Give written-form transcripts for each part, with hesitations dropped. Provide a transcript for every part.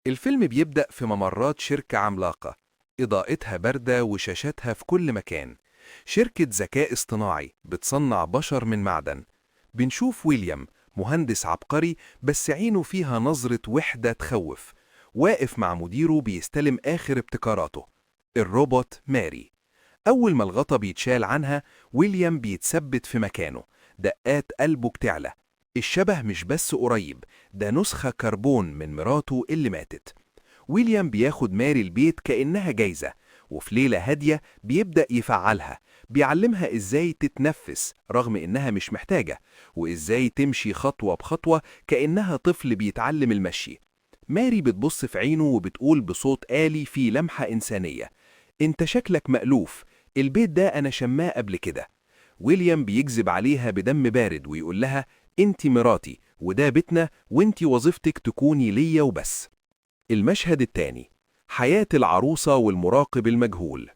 الفيلم بيبدأ في ممرات شركة عملاقة، إضاءتها باردة وشاشاتها في كل مكان. شركة ذكاء اصطناعي بتصنع بشر من معدن. بنشوف ويليام، مهندس عبقري بس عينه فيها نظرة وحدة تخوف، واقف مع مديره بيستلم آخر ابتكاراته، الروبوت ماري. أول ما الغطا بيتشال عنها، ويليام بيتثبت في مكانه، دقات قلبه بتعلى. الشبه مش بس قريب، ده نسخة كربون من مراته اللي ماتت. ويليام بياخد ماري البيت كأنها جايزة، وفي ليلة هادية بيبدأ يفعلها، بيعلمها إزاي تتنفس رغم إنها مش محتاجة، وإزاي تمشي خطوة بخطوة كأنها طفل بيتعلم المشي. ماري بتبص في عينه وبتقول بصوت آلي فيه لمحة إنسانية: انت شكلك مألوف، البيت ده انا شماه قبل كده. ويليام بيكذب عليها بدم بارد ويقول لها: انت مراتي وده بيتنا، وانت وظيفتك تكوني ليا وبس. المشهد التاني: حياة العروسة والمراقب المجهول.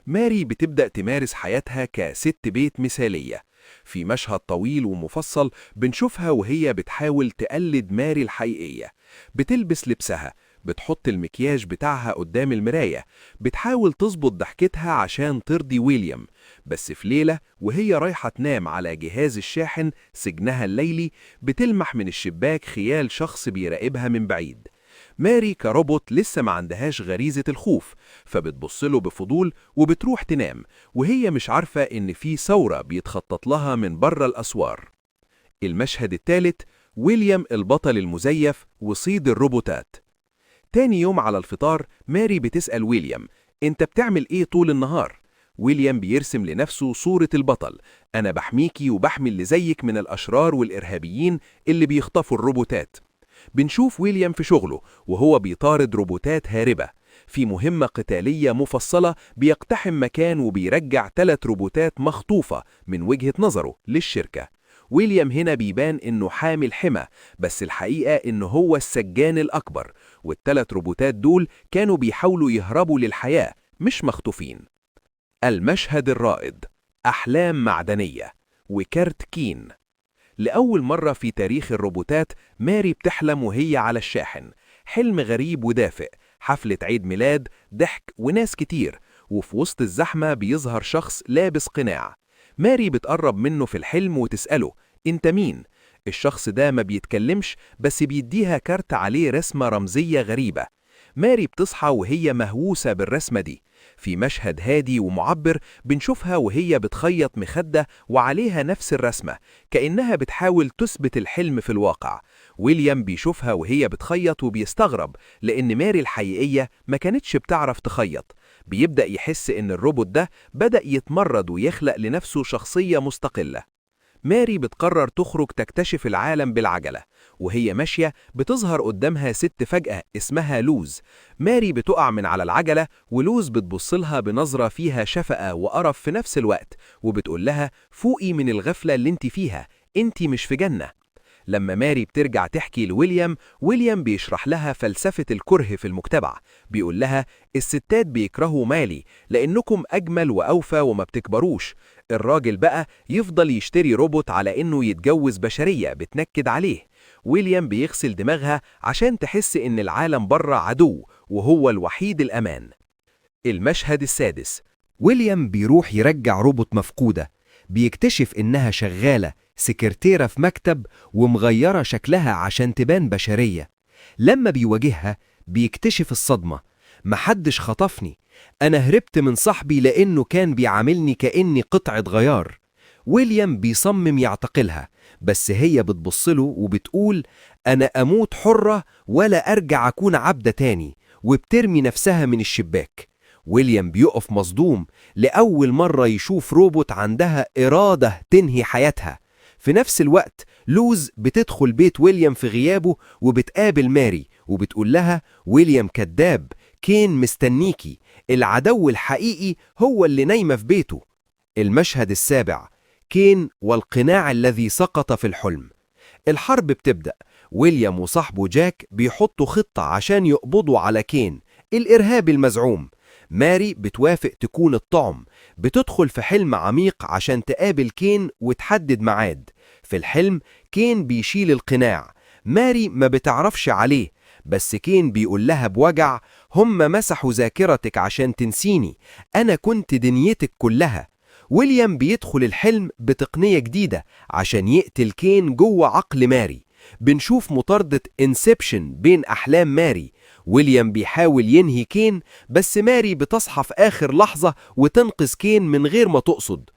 ماري بتبدأ تمارس حياتها كست بيت مثالية. في مشهد طويل ومفصل بنشوفها وهي بتحاول تقلد ماري الحقيقية. بتلبس لبسها، بتحط المكياج بتاعها قدام المراية، بتحاول تظبط ضحكتها عشان ترضي ويليام. بس في ليلة وهي رايحة تنام على جهاز الشاحن سجنها الليلي، بتلمح من الشباك خيال شخص بيراقبها من بعيد. ماري كروبوت لسه ما عندهاش غريزة الخوف، فبتبصله بفضول وبتروح تنام، وهي مش عارفة إن في ثورة بيتخطط لها من بره الأسوار. المشهد الثالث: ويليام البطل المزيف وصيد الروبوتات. تاني يوم على الفطار، ماري بتسأل ويليام: انت بتعمل ايه طول النهار؟ ويليام بيرسم لنفسه صورة البطل: انا بحميكي وبحمي اللي زيك من الاشرار والارهابيين اللي بيخطفوا الروبوتات. بنشوف ويليام في شغله وهو بيطارد روبوتات هاربة. في مهمة قتالية مفصلة بيقتحم مكان وبيرجع 3 روبوتات مخطوفة من وجهة نظره للشركة. ويليام هنا بيبان إنه حامل حمى، بس الحقيقة إنه هو السجان الأكبر، والثلاث روبوتات دول كانوا بيحاولوا يهربوا للحياة، مش مخطوفين. المشهد الرائد: أحلام معدنية وكارت كين. لأول مرة في تاريخ الروبوتات، ماري بتحلم وهي على الشاحن. حلم غريب ودافئ، حفلة عيد ميلاد، ضحك وناس كتير، وفي وسط الزحمة بيظهر شخص لابس قناع. ماري بتقرب منه في الحلم وتسأله: انت مين؟ الشخص ده ما بيتكلمش، بس بيديها كارت عليه رسمة رمزية غريبة. ماري بتصحى وهي مهووسة بالرسمة دي. في مشهد هادي ومعبر بنشوفها وهي بتخيط مخدة وعليها نفس الرسمة، كأنها بتحاول تثبت الحلم في الواقع. ويليام بيشوفها وهي بتخيط وبيستغرب، لأن ماري الحقيقية ما كانتش بتعرف تخيط. بيبدأ يحس إن الروبوت ده بدأ يتمرد ويخلق لنفسه شخصية مستقلة. ماري بتقرر تخرج تكتشف العالم بالعجلة. وهي ماشية بتظهر قدامها ست فجأة اسمها لوز. ماري بتقع من على العجلة، ولوز بتبصلها بنظرة فيها شفقة وقرف في نفس الوقت، وبتقول لها: فوقي من الغفلة اللي انت فيها، انت مش في جنة. لما ماري بترجع تحكي لويليام، ويليام بيشرح لها فلسفة الكره في المجتمع. بيقول لها: الستات بيكرهوا مالي لأنكم أجمل وأوفى وما بتكبروش. الراجل بقى يفضل يشتري روبوت على إنه يتجوز بشرية بتنكد عليه. ويليام بيغسل دماغها عشان تحس إن العالم بره عدو وهو الوحيد الأمان. المشهد السادس: ويليام بيروح يرجع روبوت مفقودة. بيكتشف إنها شغالة سكرتيرة في مكتب ومغيرة شكلها عشان تبان بشرية. لما بيواجهها بيكتشف الصدمة: محدش خطفني، أنا هربت من صاحبي لأنه كان بيعاملني كأني قطعة غيار. ويليام بيصمم يعتقلها، بس هي بتبصله وبتقول: أنا أموت حرة ولا أرجع أكون عبدة تاني، وبترمي نفسها من الشباك. ويليام بيقف مصدوم، لأول مرة يشوف روبوت عندها إرادة تنهي حياتها. في نفس الوقت لوز بتدخل بيت ويليام في غيابه وبتقابل ماري وبتقول لها: ويليام كذاب، كين مستنيكي، العدو الحقيقي هو اللي نايمة في بيته. المشهد السابع: كين والقناع الذي سقط في الحلم. الحرب بتبدأ. ويليام وصاحبه جاك بيحطوا خطة عشان يقبضوا على كين، الإرهابي المزعوم. ماري بتوافق تكون الطعم، بتدخل في حلم عميق عشان تقابل كين وتحدد ميعاد. في الحلم كين بيشيل القناع، ماري ما بتعرفش عليه، بس كين بيقول لها بوجع: هم مسحوا ذاكرتك عشان تنسيني، أنا كنت دنيتك كلها. ويليام بيدخل الحلم بتقنية جديدة عشان يقتل كين جوه عقل ماري. بنشوف مطاردة انسبشن بين أحلام ماري. ويليام بيحاول ينهي كين، بس ماري بتصحى في آخر لحظة وتنقذ كين من غير ما تقصد.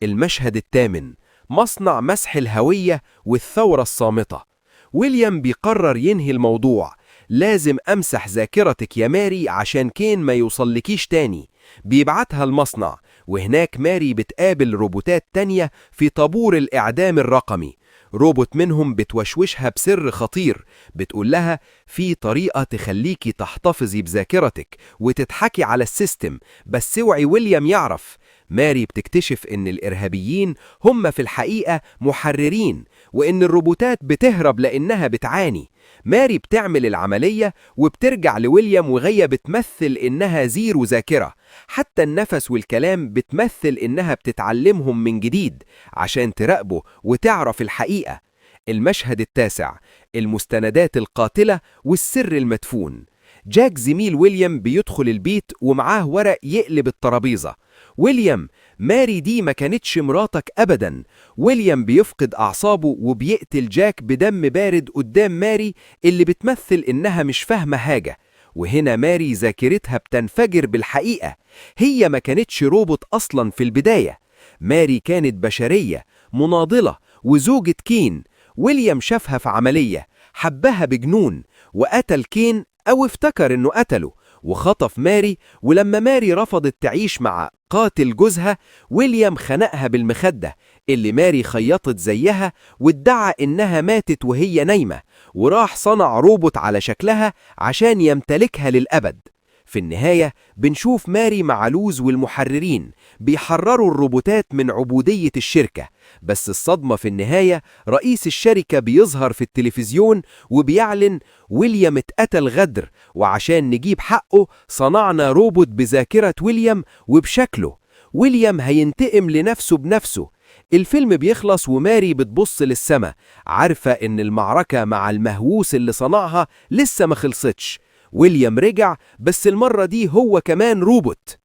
المشهد الثامن: مصنع مسح الهوية والثورة الصامتة. ويليام بيقرر ينهي الموضوع. لازم أمسح ذاكرتك يا ماري عشان كين ما يوصلكيش تاني. بيبعتها المصنع، وهناك ماري بتقابل روبوتات تانية في طابور الإعدام الرقمي. روبوت منهم بتوشوشها بسر خطير، بتقول لها في طريقة تخليكي تحتفظي بذاكرتك وتضحكي على السيستم، بس اوعي ويليام يعرف. ماري بتكتشف إن الإرهابيين هم في الحقيقة محررين، وإن الروبوتات بتهرب لأنها بتعاني. ماري بتعمل العملية وبترجع لويليام، وهي بتمثل إنها زيرو ذاكرة. حتى النفس والكلام بتمثل إنها بتتعلمهم من جديد عشان تراقبه وتعرف الحقيقة. المشهد التاسع: المستندات القاتلة والسر المدفون. جاك زميل ويليام بيدخل البيت ومعاه ورق يقلب الترابيزة. ويليام: ماري دي ما كانتش مراتك أبدا. ويليام بيفقد أعصابه وبيقتل جاك بدم بارد قدام ماري اللي بتمثل إنها مش فاهمة حاجة. وهنا ماري ذاكرتها بتنفجر بالحقيقة. هي ما كانتش روبوت أصلا في البداية. ماري كانت بشرية مناضلة وزوجة كين. ويليام شافها في عملية، حبها بجنون، وقتل كين أو افتكر إنه قتله، وخطف ماري. ولما ماري رفضت تعيش مع قاتل جوزها، ويليام خنقها بالمخدة اللي ماري خيطت زيها، وادعى إنها ماتت وهي نايمة، وراح صنع روبوت على شكلها عشان يمتلكها للأبد. في النهاية بنشوف ماري مع لوز والمحررين بيحرروا الروبوتات من عبودية الشركة. بس الصدمة في النهاية: رئيس الشركة بيظهر في التلفزيون وبيعلن ويليام اتقتل غدر، وعشان نجيب حقه صنعنا روبوت بذاكرة ويليام وبشكله. ويليام هينتقم لنفسه بنفسه. الفيلم بيخلص وماري بتبص للسما، عارفة إن المعركة مع المهووس اللي صنعها لسه ما خلصتش. ويليام رجع، بس المرة دي هو كمان روبوت.